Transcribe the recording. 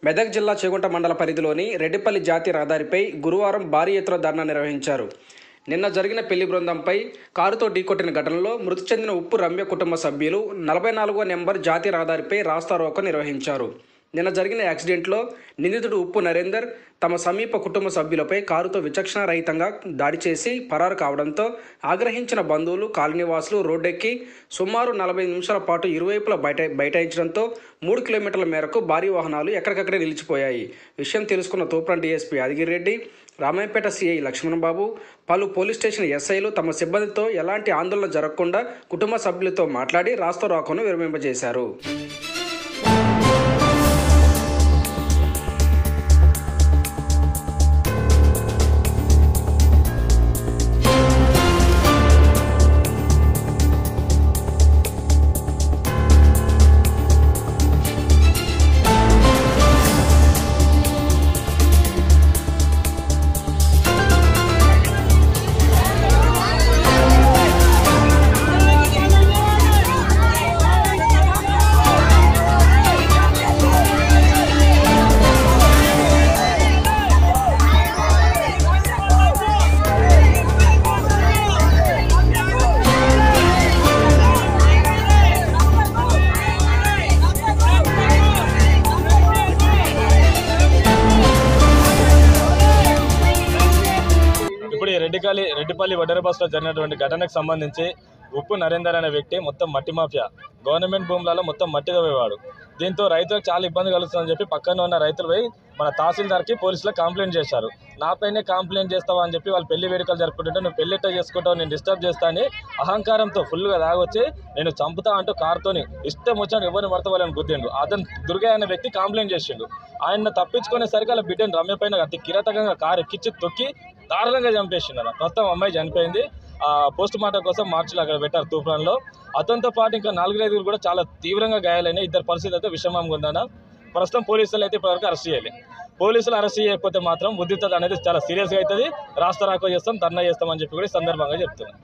మెదక్ జిల్లా చేగుంట మండల పరిధిలోని రెడ్డిపల్లి జాతీయ రహదారిపై గురువారం భారీ ఎత్తున ధర్నా నిర్వహించారు. నిన్న జరిగిన పెళ్లి బృందంపై కారుతో ఢీకొట్టిన ఘటనలో మృతి చెందిన ఉప్పు రమ్య కుటుంబ సభ్యులు 44వ నెంబర్ జాతీయ రహదారిపై రాస్తారోకో నిర్వహించారు. నిన్న జరిగిన యాక్సిడెంట్లో నిందితుడు ఉప్పు నరేందర్ తమ సమీప కుటుంబ సభ్యులపై కారుతో విచక్షణ రహితంగా దాడి చేసి పరారు కావడంతో ఆగ్రహించిన బంధువులు, కాలనీవాసులు రోడ్డెక్కి సుమారు 40 నిమిషాల పాటు ఇరువైపులా బైఠాయించడంతో 3 కిలోమీటర్ల మేరకు భారీ వాహనాలు ఎక్కడికక్కడే నిలిచిపోయాయి. విషయం తెలుసుకున్న తూప్రాన్ డీఎస్పీ యాదగిరిరెడ్డి, రామాయంపేట సిఐ లక్ష్మణబాబు, పలు పోలీస్ స్టేషన్ ఎస్ఐలు తమ సిబ్బందితో ఎలాంటి ఆందోళన జరగకుండా కుటుంబ సభ్యులతో మాట్లాడి రాస్తారోకోను విరమింపజేశారు. రెడ్డిపల్లి వడ్డెర బస్సులో జరిగినటువంటి ఘటనకు సంబంధించి ఉప్పు నరేందర్ అనే వ్యక్తి మొత్తం మట్టి మాఫియా, గవర్నమెంట్ భూములలో మొత్తం మట్టిగా పోయేవాడు. దీంతో రైతులకు చాలా ఇబ్బంది కలుగుతుందని చెప్పి పక్కన ఉన్న రైతులు పోయి మన తహసీల్దార్కి పోలీసులకు కంప్లైంట్ చేశారు. నాపైనే కంప్లైంట్ చేస్తావా అని చెప్పి వాళ్ళు పెళ్లి వేడుకలు జరుపుకుంటుంటే నువ్వు పెళ్లిట్ట చేసుకుంటావు, నేను డిస్టర్బ్ చేస్తా అని అహంకారంతో ఫుల్గా తాగొచ్చి నేను చంపుతా అంటూ కారుతోని ఇష్టం వచ్చాను ఎవరిని పడతావాలని గుద్దిండు. అతను దుర్గయ్య అనే వ్యక్తి కంప్లైంట్ చేసిండు. ఆయన తప్పించుకునేసరికి వాళ్ళ బిడ్డను రమ్య పైన అతి కిరాతకంగా కారు ఎక్కించి తొక్కి దారుణంగా చంపేసిండు. ప్రస్తుతం అమ్మాయి చనిపోయింది. పోస్ట్ మార్టం కోసం మార్చిలో అక్కడ పెట్టారు తూప్రాన్లో. అతనితో పాటు ఇంకా 4-5 కూడా చాలా తీవ్రంగా గాయాలైన ఇద్దరు పరిస్థితి అయితే విషమంగా ఉందన్న. ప్రస్తుతం పోలీసులు అయితే ఇప్పటివరకు అరెస్ట్ చేయాలి. పోలీసులు అరెస్ట్ చేయకపోతే మాత్రం ఉద్రిక్తత అనేది చాలా సీరియస్గా అవుతుంది. రాస్తారోకో చేస్తాం, ధర్నా చేస్తామని చెప్పి కూడా ఈ సందర్భంగా చెప్తున్నాం.